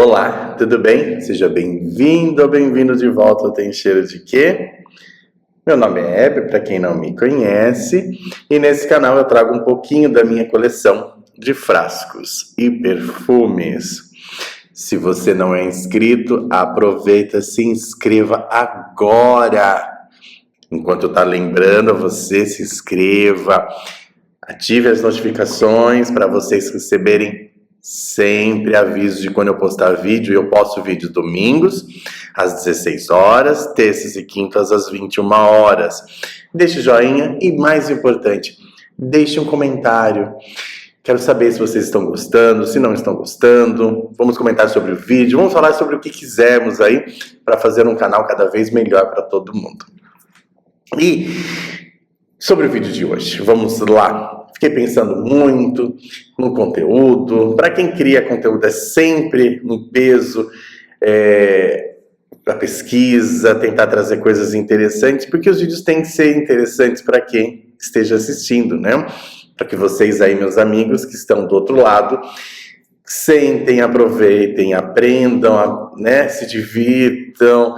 Olá, tudo bem? Seja bem-vindo ou bem-vindo de volta ao Tem Cheiro de Quê? Meu nome é Hebe, para quem não me conhece, e nesse canal eu trago um pouquinho da minha coleção de frascos e perfumes. Se você não é inscrito, aproveita, se inscreva agora! Enquanto eu tá lembrando, você se inscreva, ative as notificações para vocês receberem sempre aviso de quando eu postar vídeo. Eu posto vídeo domingos às 16 horas, terças e quintas às 21 horas. Deixe joinha e, mais importante, deixe um comentário. Quero saber se vocês estão gostando, se não estão gostando. Vamos comentar sobre o vídeo, vamos falar sobre o que quisermos aí para fazer um canal cada vez melhor para todo mundo. E sobre o vídeo de hoje, vamos lá. Fiquei pensando muito no conteúdo. Para quem cria conteúdo é sempre um peso para pesquisa, tentar trazer coisas interessantes, porque os vídeos têm que ser interessantes para quem esteja assistindo, né? Para que vocês aí, meus amigos que estão do outro lado, sentem, aproveitem, aprendam, né? Se divirtam,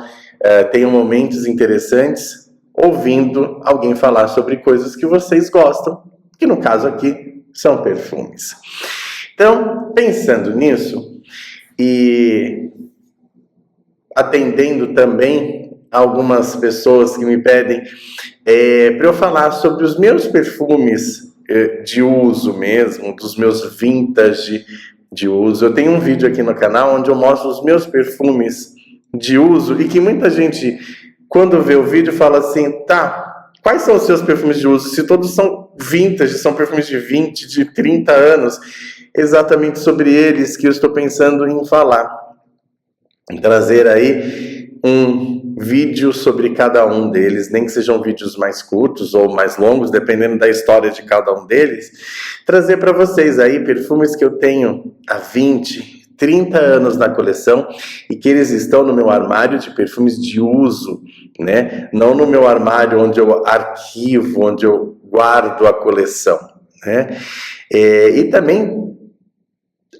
tenham momentos interessantes ouvindo alguém falar sobre coisas que vocês gostam, que no caso aqui são perfumes. Então, pensando nisso e atendendo também algumas pessoas que me pedem para eu falar sobre os meus perfumes de uso mesmo, dos meus vintage de uso. Eu tenho um vídeo aqui no canal onde eu mostro os meus perfumes de uso e que muita gente, quando vê o vídeo, fala assim, tá, quais são os seus perfumes de uso? Se todos são vintage, são perfumes de 20, de 30 anos, exatamente sobre eles que eu estou pensando em falar. Em trazer aí um vídeo sobre cada um deles, nem que sejam vídeos mais curtos ou mais longos, dependendo da história de cada um deles, trazer para vocês aí perfumes que eu tenho há 20, 30 anos na coleção e que eles estão no meu armário de perfumes de uso, né? Não no meu armário onde eu arquivo, onde eu guardo a coleção, né? E também,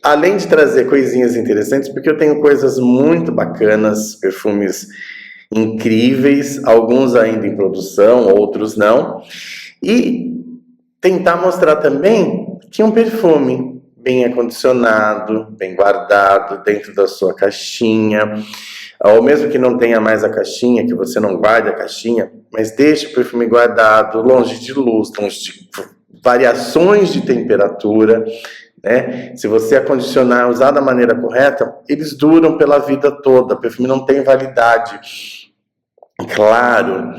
além de trazer coisinhas interessantes, porque eu tenho coisas muito bacanas, perfumes incríveis, alguns ainda em produção, outros não, e tentar mostrar também que um perfume bem acondicionado, bem guardado dentro da sua caixinha, ou mesmo que não tenha mais a caixinha, que você não guarde a caixinha, mas deixe o perfume guardado, longe de luz, longe de variações de temperatura, né? Se você acondicionar, usar da maneira correta, eles duram pela vida toda, o perfume não tem validade. Claro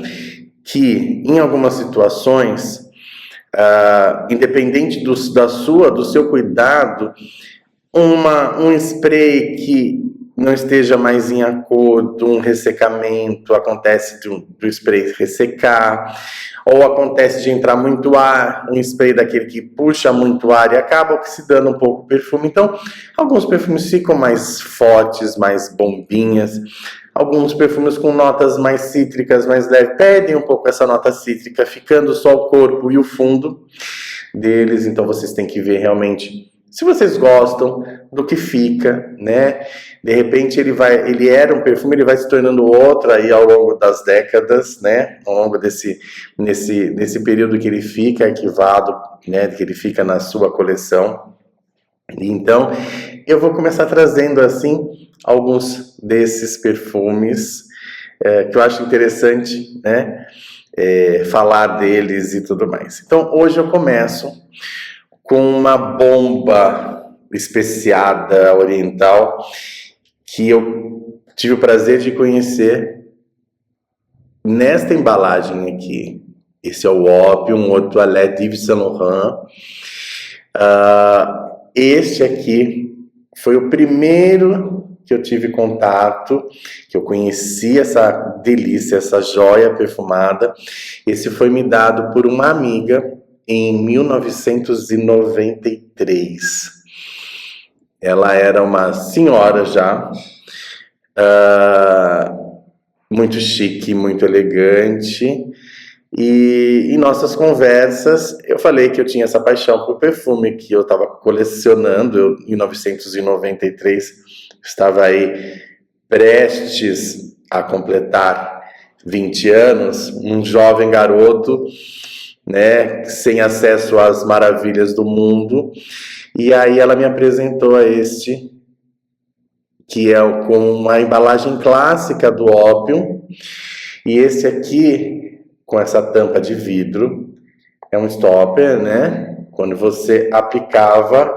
que em algumas situações, independente do seu cuidado, um spray que não esteja mais em acordo, um ressecamento, acontece do spray ressecar, ou acontece de entrar muito ar, um spray daquele que puxa muito ar e acaba oxidando um pouco o perfume. Então, alguns perfumes ficam mais fortes, mais bombinhas, alguns perfumes com notas mais cítricas, mais leves, perdem um pouco essa nota cítrica, ficando só o corpo e o fundo deles. Então, vocês têm que ver realmente se vocês gostam do que fica, né? De repente ele era um perfume, ele vai se tornando outro aí ao longo das décadas, né? Ao longo nesse período que ele fica arquivado, né? Que ele fica na sua coleção. Então, eu vou começar trazendo assim alguns desses perfumes que eu acho interessante, né? Falar deles e tudo mais. Então, hoje eu começo com uma bomba especiada oriental que eu tive o prazer de conhecer nesta embalagem aqui. Esse é o Opium, o Toilette Yves Saint Laurent. Este aqui foi o primeiro que eu tive contato, que eu conheci essa delícia, essa joia perfumada. Esse foi me dado por uma amiga em 1993. Ela era uma senhora já, muito chique, muito elegante, e em nossas conversas eu falei que eu tinha essa paixão por perfume, que eu estava colecionando. Em 1993 estava aí prestes a completar 20 anos, um jovem garoto, né, sem acesso às maravilhas do mundo, e aí ela me apresentou a este, que é com uma embalagem clássica do ópio, e esse aqui, com essa tampa de vidro, é um stopper, né, quando você aplicava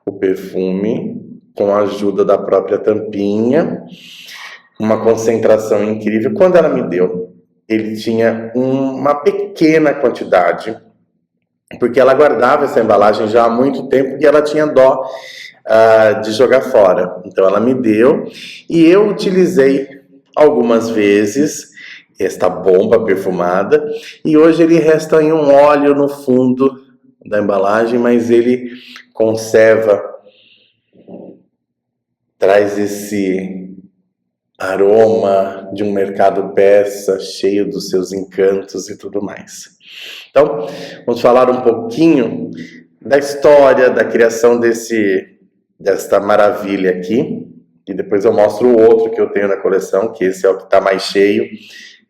o perfume com a ajuda da própria tampinha, uma concentração incrível. Quando ela me deu, ele tinha uma pequena quantidade, porque ela guardava essa embalagem já há muito tempo e ela tinha dó de jogar fora. Então ela me deu e eu utilizei algumas vezes esta bomba perfumada, e hoje ele resta em um óleo no fundo da embalagem, mas ele conserva, traz esse aroma de um mercado persa cheio dos seus encantos e tudo mais. Então, vamos falar um pouquinho da história, da criação desta maravilha aqui, e depois eu mostro o outro que eu tenho na coleção, que esse é o que está mais cheio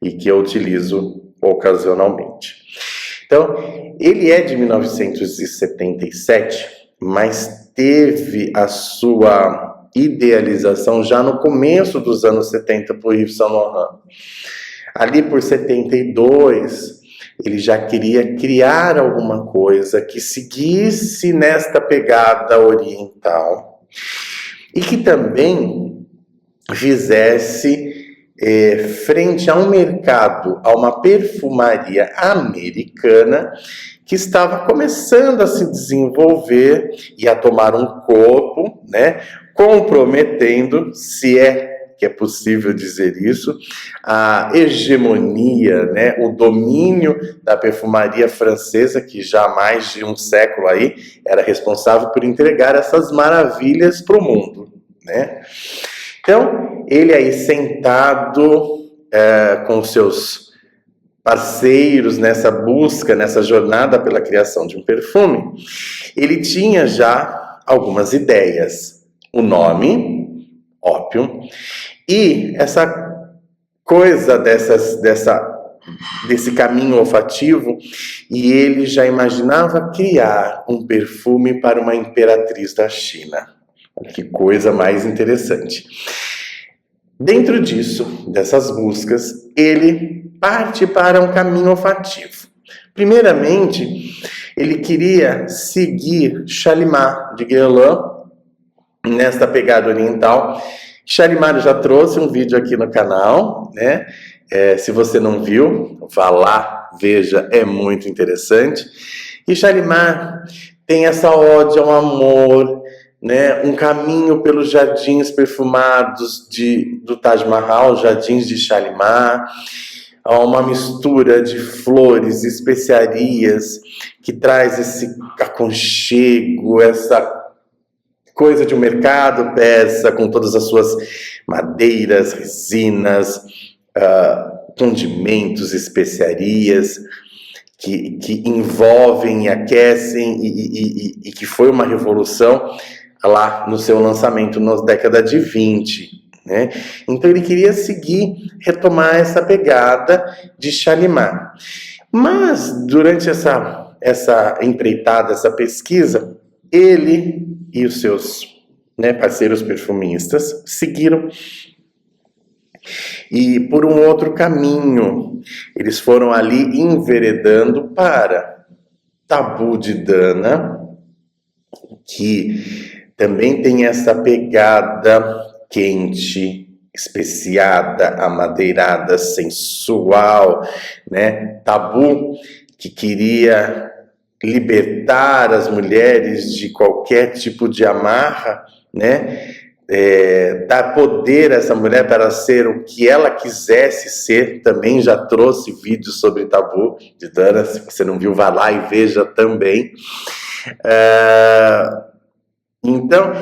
e que eu utilizo ocasionalmente. Então, ele é de 1977, mas teve a sua idealização já no começo dos anos 70 por Yves Saint Laurent. Ali por 72, ele já queria criar alguma coisa que seguisse nesta pegada oriental e que também fizesse frente a um mercado, a uma perfumaria americana que estava começando a se desenvolver e a tomar um corpo, né, comprometendo, se é que é possível dizer isso, a hegemonia, né, o domínio da perfumaria francesa, que já há mais de um século aí era responsável por entregar essas maravilhas para o mundo, né? Então, ele aí sentado com os seus parceiros nessa busca, nessa jornada pela criação de um perfume, ele tinha já algumas ideias. O nome, ópio, e essa coisa desse caminho olfativo, e ele já imaginava criar um perfume para uma imperatriz da China. Que coisa mais interessante. Dentro disso, dessas buscas, ele parte para um caminho olfativo. Primeiramente, ele queria seguir Shalimar de Guerlain nesta pegada oriental. Shalimar, eu já trouxe um vídeo aqui no canal, né? Se você não viu, vá lá, veja, é muito interessante. E Shalimar tem essa ode ao amor, né, um caminho pelos jardins perfumados do Taj Mahal, jardins de Shalimar, uma mistura de flores, especiarias, que traz esse aconchego, essa coisa de um mercado persa, com todas as suas madeiras, resinas, condimentos, especiarias, que envolvem e aquecem, e que foi uma revolução lá no seu lançamento na década de 20, né? Então ele queria retomar essa pegada de Shalimar. Mas durante essa empreitada, essa pesquisa, ele e os seus, né, parceiros perfumistas seguiram e por um outro caminho. Eles foram ali enveredando para Tabu de Dana, que também tem essa pegada quente, especiada, amadeirada, sensual, né? Tabu, que queria libertar as mulheres de qualquer tipo de amarra, né? Dar poder a essa mulher para ser o que ela quisesse ser. Também já trouxe vídeos sobre Tabu de Dana, se você não viu, vá lá e veja também. Então,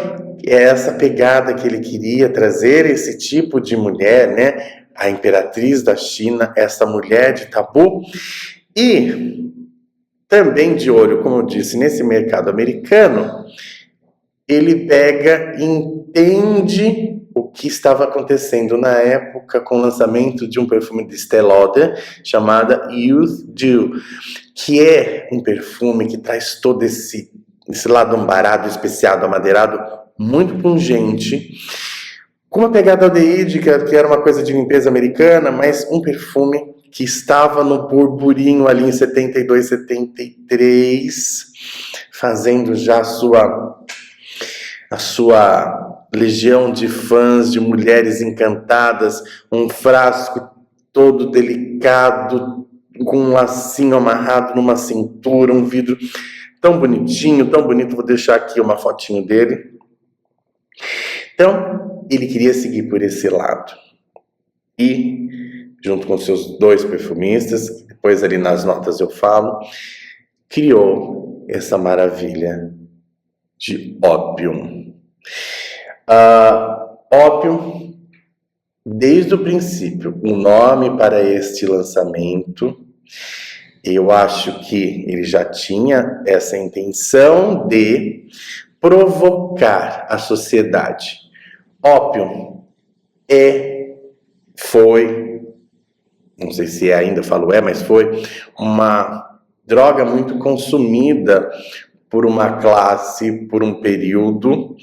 é essa pegada que ele queria trazer, esse tipo de mulher, né? A imperatriz da China, essa mulher de Tabu, e também de olho, como eu disse, nesse mercado americano, ele pega e entende o que estava acontecendo na época com o lançamento de um perfume de Estée Lauder chamada Youth Dew, que é um perfume que traz todo esse lado ambarado, especiado, amadeirado, muito pungente, com uma pegada aldeídica, que era uma coisa de limpeza americana, mas um perfume que estava no burburinho ali em 72, 73, fazendo já a sua legião de fãs, de mulheres encantadas, um frasco todo delicado, com um lacinho amarrado numa cintura, um vidro tão bonitinho, tão bonito. Vou deixar aqui uma fotinho dele. Então, ele queria seguir por esse lado. E, junto com seus 2 perfumistas, depois ali nas notas eu falo, criou essa maravilha de Opium. Opium, desde o princípio, o nome para este lançamento, eu acho que ele já tinha essa intenção de provocar a sociedade. Opium foi, não sei se ainda falo mas foi uma droga muito consumida por uma classe, por um período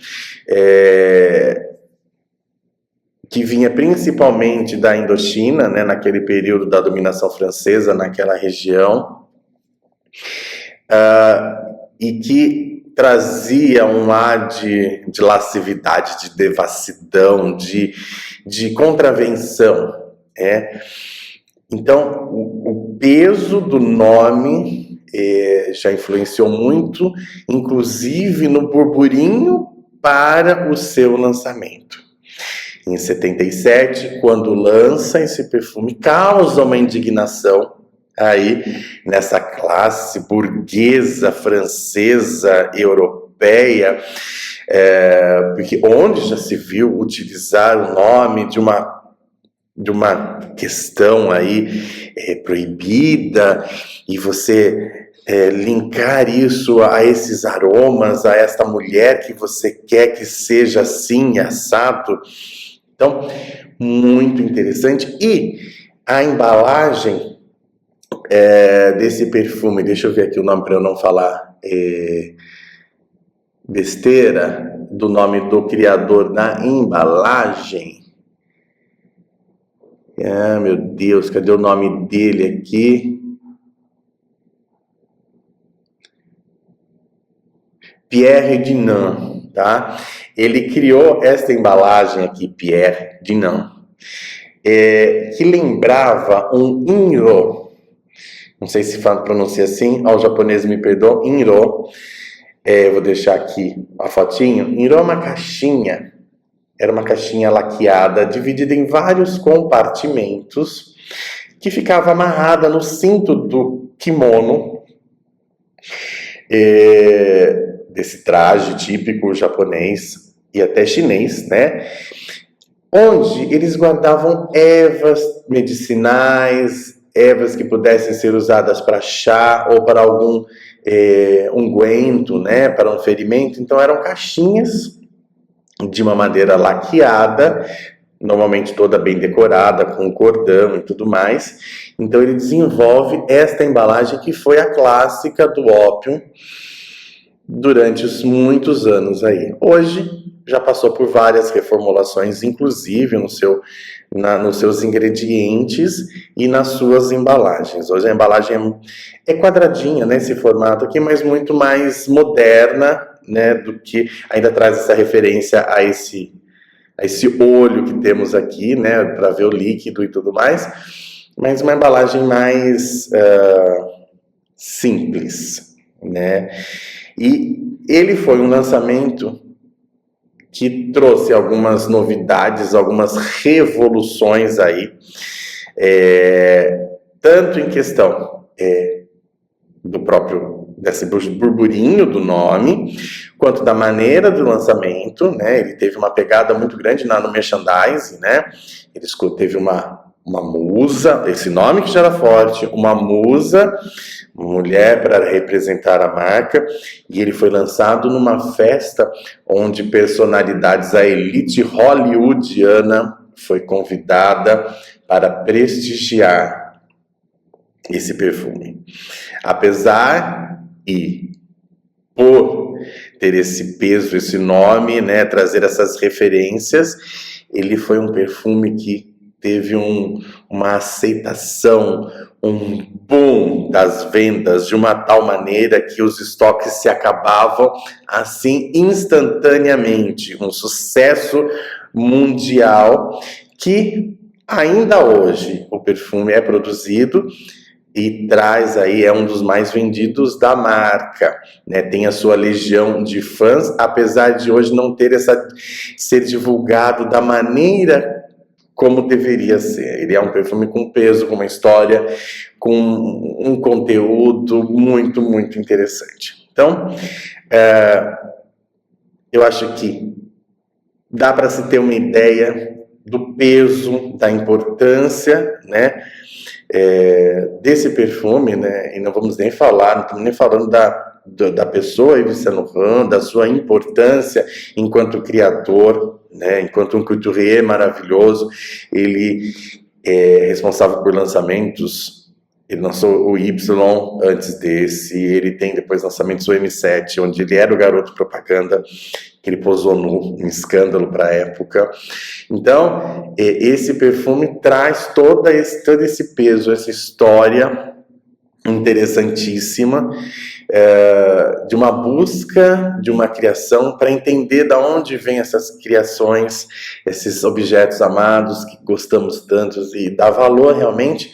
que vinha principalmente da Indochina, né, naquele período da dominação francesa naquela região, e que trazia um ar de lascividade, de devassidão, de contravenção. Então, o peso do nome já influenciou muito, inclusive no burburinho para o seu lançamento. Em 77, quando lança esse perfume, causa uma indignação aí nessa classe burguesa, francesa, europeia, porque onde já se viu utilizar o nome de uma questão aí proibida, e você linkar isso a esses aromas, a esta mulher que você quer que seja assim, assado. Então, muito interessante. E a embalagem desse perfume, deixa eu ver aqui o nome para eu não falar besteira, do nome do criador da embalagem. Meu Deus, cadê o nome dele aqui? Pierre Dinant, tá? Ele criou esta embalagem aqui, Pierre Dinant, que lembrava um Inro. Não sei se pronuncia assim, ao japonês me perdoa, Inro. Vou deixar aqui a fotinho. Inro é uma caixinha. Era uma caixinha laqueada, dividida em vários compartimentos, que ficava amarrada no cinto do kimono, desse traje típico japonês e até chinês, né? Onde eles guardavam ervas medicinais, ervas que pudessem ser usadas para chá ou para algum unguento, né? Para um ferimento. Então eram caixinhas de uma madeira laqueada, normalmente toda bem decorada, com cordão e tudo mais. Então ele desenvolve esta embalagem que foi a clássica do Opium durante os muitos anos aí. Hoje já passou por várias reformulações, inclusive nos seus ingredientes e nas suas embalagens. Hoje a embalagem é quadradinha, né, esse formato aqui, mas muito mais moderna, né, do que ainda traz essa referência a esse olho que temos aqui, né, para ver o líquido e tudo mais, mas uma embalagem mais simples, né? E ele foi um lançamento que trouxe algumas novidades, algumas revoluções aí, tanto em questão desse burburinho do nome, quanto da maneira do lançamento, né? Ele teve uma pegada muito grande no merchandising, né? Ele teve uma musa, esse nome que já era forte, uma musa mulher para representar a marca, e ele foi lançado numa festa onde personalidades da elite hollywoodiana foi convidada para prestigiar esse perfume. Apesar e por ter esse peso, esse nome, né, trazer essas referências, ele foi um perfume que teve uma aceitação, um boom das vendas de uma tal maneira que os estoques se acabavam assim instantaneamente, um sucesso mundial que ainda hoje o perfume é produzido e traz aí, é um dos mais vendidos da marca, né? Tem a sua legião de fãs, apesar de hoje não ter ser divulgado da maneira como deveria ser. Ele é um perfume com peso, com uma história, com um conteúdo muito, muito interessante. Então, eu acho que dá para se ter uma ideia do peso, da importância, né, desse perfume, né, e não vamos nem falar, não estamos nem falando da pessoa Yves Saint Laurent, da sua importância enquanto criador, né, enquanto um couturier maravilhoso. Ele é responsável por lançamentos. Ele lançou o Y antes desse, ele tem depois lançamentos o M7, onde ele era o garoto propaganda, que ele posou nu, um escândalo para a época. Então, esse perfume traz todo esse peso, essa história interessantíssima, de uma busca, de uma criação, para entender de onde vêm essas criações, esses objetos amados que gostamos tanto, e dar valor realmente,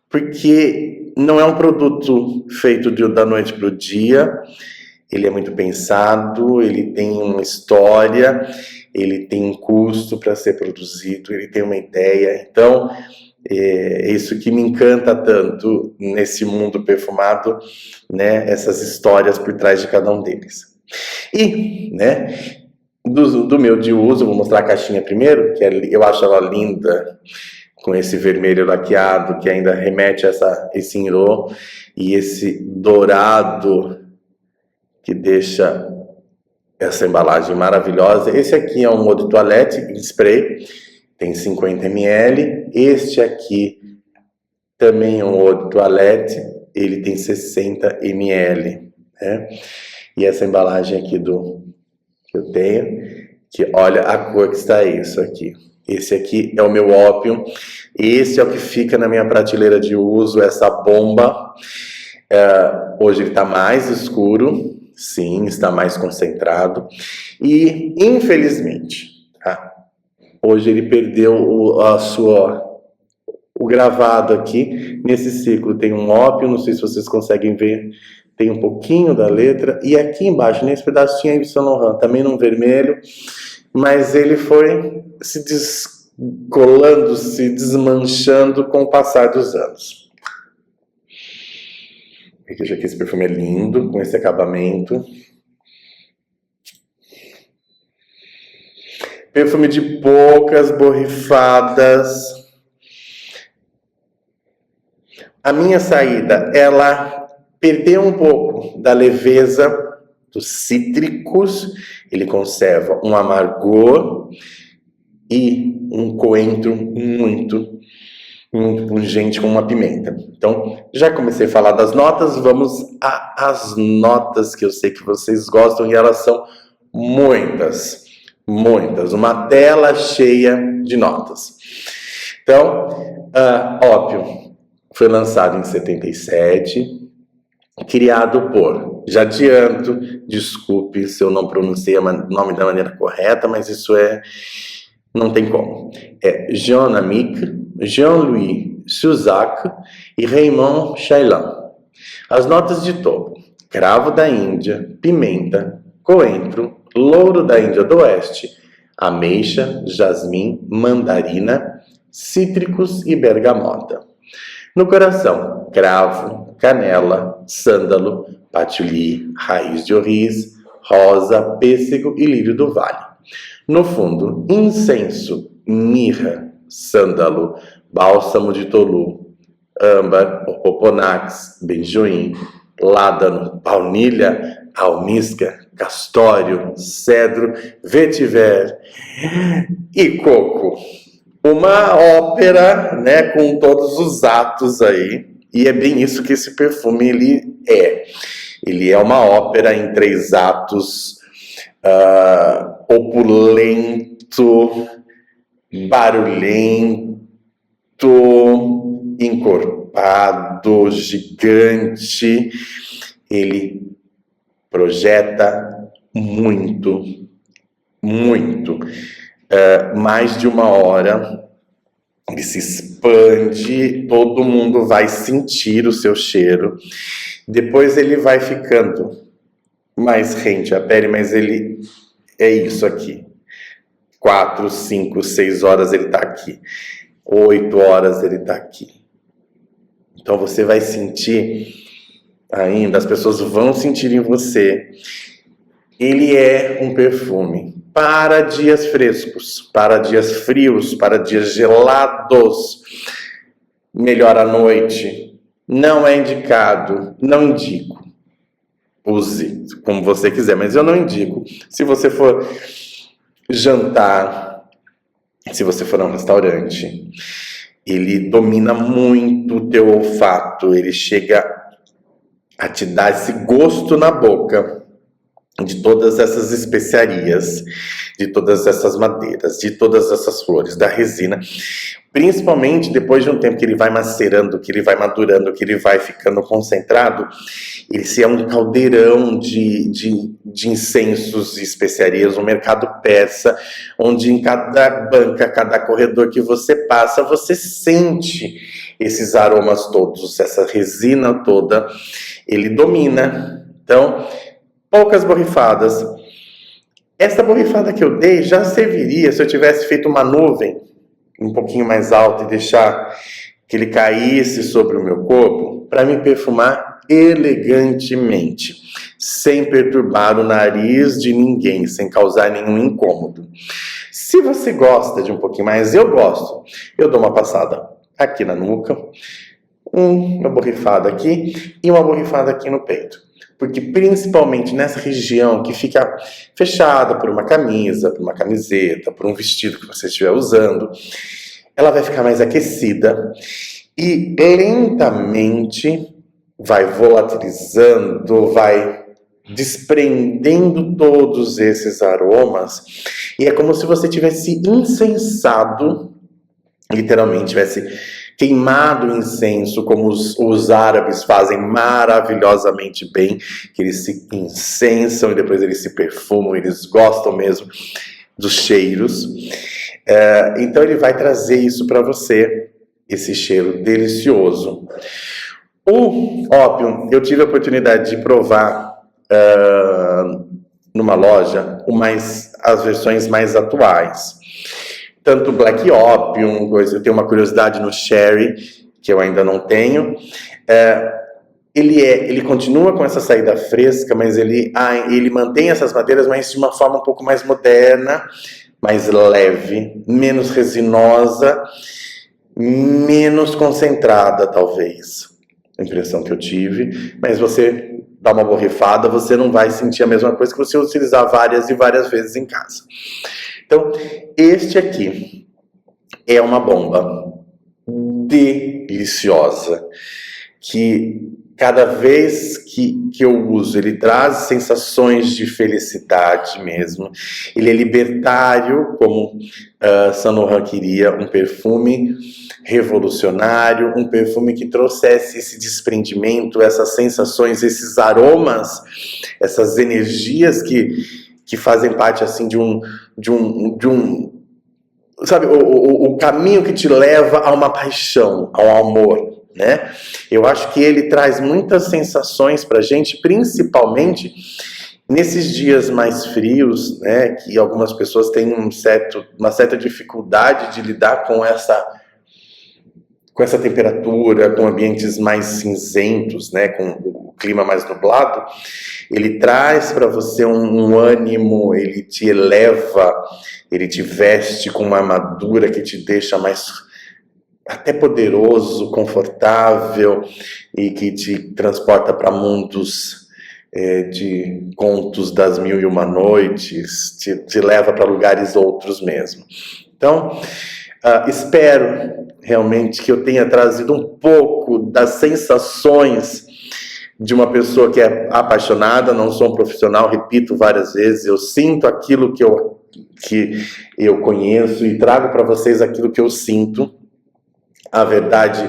porque não é um produto feito da noite para o dia. Ele é muito pensado, ele tem uma história, ele tem um custo para ser produzido, ele tem uma ideia. Então, é isso que me encanta tanto nesse mundo perfumado, né? Essas histórias por trás de cada um deles. E, né, do meu de uso, vou mostrar a caixinha primeiro, que eu acho ela linda, com esse vermelho laqueado, que ainda remete a esse enro, e esse dourado, que deixa essa embalagem maravilhosa. Esse aqui é um eau de toilette em spray, tem 50 ml. Este aqui também é um eau de toilette, ele tem 60 ml, né? E essa embalagem aqui que eu tenho, que olha a cor que está isso aqui. Esse aqui é o meu ópio, esse é o que fica na minha prateleira de uso, essa bomba. Hoje ele está mais escuro, sim, está mais concentrado, e infelizmente, hoje ele perdeu o gravado aqui. Nesse ciclo tem um ópio, não sei se vocês conseguem ver, tem um pouquinho da letra, e aqui embaixo, nesse pedacinho aí, Yves Saint Laurent, também num vermelho, mas ele foi se descolando, se desmanchando com o passar dos anos. Veja que esse perfume é lindo, com esse acabamento. Perfume de poucas borrifadas. A minha saída, ela perdeu um pouco da leveza dos cítricos. Ele conserva um amargor e um coentro muito pungente, com uma pimenta. Então, já comecei a falar das notas, vamos às notas que eu sei que vocês gostam, e elas são muitas, uma tela cheia de notas. Então, ópio foi lançado em 77, criado por, já adianto, desculpe se eu não pronunciei o nome da maneira correta, mas isso não tem como. É Jean Amick, Jean-Louis Suzak e Raymond Chaillan. As notas de topo: cravo da Índia, pimenta, coentro, louro da Índia do Oeste, ameixa, jasmim, mandarina, cítricos e bergamota. No coração: cravo, canela, sândalo, patchouli, raiz de orris, rosa, pêssego e lírio do vale. No fundo: incenso, mirra, sândalo, bálsamo de tolu, âmbar, opoponax, benjoim, ládano, baunilha, almíscar, castório, cedro, vetiver e coco. Uma ópera, né, com todos os atos aí, e é bem isso que esse perfume ele é. Ele é uma ópera em 3 atos, opulento, barulhento, encorpado, gigante. Ele projeta muito, muito. Mais de 1 hora, ele se expande, todo mundo vai sentir o seu cheiro. Depois ele vai ficando mais rente à pele, mas ele é isso aqui. 4, 5, 6 horas ele tá aqui. 8 horas ele tá aqui. Então você vai sentir ainda, as pessoas vão sentir em você. Ele é um perfume para dias frescos, para dias frios, para dias gelados. Melhor à noite. Não é indicado, não indico. Use como você quiser, mas eu não indico. Se você for jantar, se você for a um restaurante, ele domina muito o teu olfato, ele chega a te dar esse gosto na boca de todas essas especiarias, de todas essas madeiras, de todas essas flores, da resina, principalmente depois de um tempo que ele vai macerando, que ele vai madurando, que ele vai ficando concentrado. Esse é um caldeirão de incensos e especiarias, um mercado persa, onde em cada banca, cada corredor que você passa, você sente esses aromas todos, essa resina toda, ele domina. Então, poucas borrifadas. Essa borrifada que eu dei já serviria se eu tivesse feito uma nuvem um pouquinho mais alta e deixar que ele caísse sobre o meu corpo para me perfumar elegantemente, sem perturbar o nariz de ninguém, sem causar nenhum incômodo. Se você gosta de um pouquinho mais, eu gosto. Eu dou uma passada aqui na nuca, uma borrifada aqui e uma borrifada aqui no peito. Porque principalmente nessa região que fica fechada por uma camisa, por uma camiseta, por um vestido que você estiver usando, ela vai ficar mais aquecida e lentamente vai volatilizando, vai desprendendo todos esses aromas, e é como se você tivesse incensado, literalmente tivesse queimado o incenso, como os árabes fazem maravilhosamente bem, que eles se incensam e depois eles se perfumam, eles gostam mesmo dos cheiros. Então ele vai trazer isso para você, esse cheiro delicioso. O ópio, eu tive a oportunidade de provar numa loja as versões mais atuais. Tanto Black Opium, eu tenho uma curiosidade no Sherry, que eu ainda não tenho. Ele continua com essa saída fresca, mas ele mantém essas madeiras, mas de uma forma um pouco mais moderna, mais leve, menos resinosa, menos concentrada, talvez. A impressão que eu tive. Mas você dá uma borrifada, você não vai sentir a mesma coisa que você utilizar várias e várias vezes em casa. Então, este aqui é uma bomba deliciosa, que cada vez que eu uso, ele traz sensações de felicidade mesmo. Ele é libertário, como Saint Laurent queria, um perfume revolucionário, um perfume que trouxesse esse desprendimento, essas sensações, esses aromas, essas energias que fazem parte assim de um sabe, o caminho que te leva a uma paixão, ao amor, né? Eu acho que ele traz muitas sensações pra gente, principalmente nesses dias mais frios, né? Que algumas pessoas têm uma certa dificuldade de lidar com essa temperatura, com ambientes mais cinzentos, né, com o clima mais nublado. Ele traz para você um ânimo, ele te eleva, ele te veste com uma armadura que te deixa mais até poderoso, confortável e que te transporta para mundos de contos das mil e uma noites, te leva para lugares outros mesmo. Então, espero realmente que eu tenha trazido um pouco das sensações de uma pessoa que é apaixonada. Não sou um profissional, repito várias vezes, eu sinto aquilo que eu conheço e trago para vocês aquilo que eu sinto. A verdade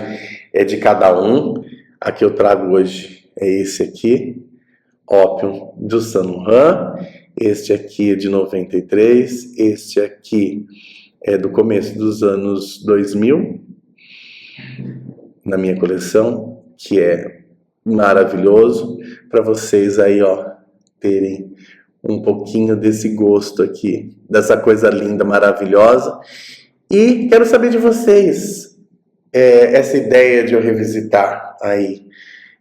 é de cada um. A que eu trago hoje é esse aqui, Ópio do San Juan. Este aqui é de 93, este aqui é do começo dos anos 2000, na minha coleção, que é maravilhoso, para vocês aí, ó, terem um pouquinho desse gosto aqui, dessa coisa linda, maravilhosa. E quero saber de vocês, essa ideia de eu revisitar aí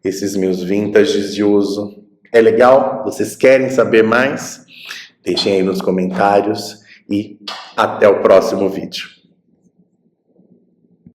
esses meus vintages de uso, é legal? Vocês querem saber mais? Deixem aí nos comentários e até o próximo vídeo.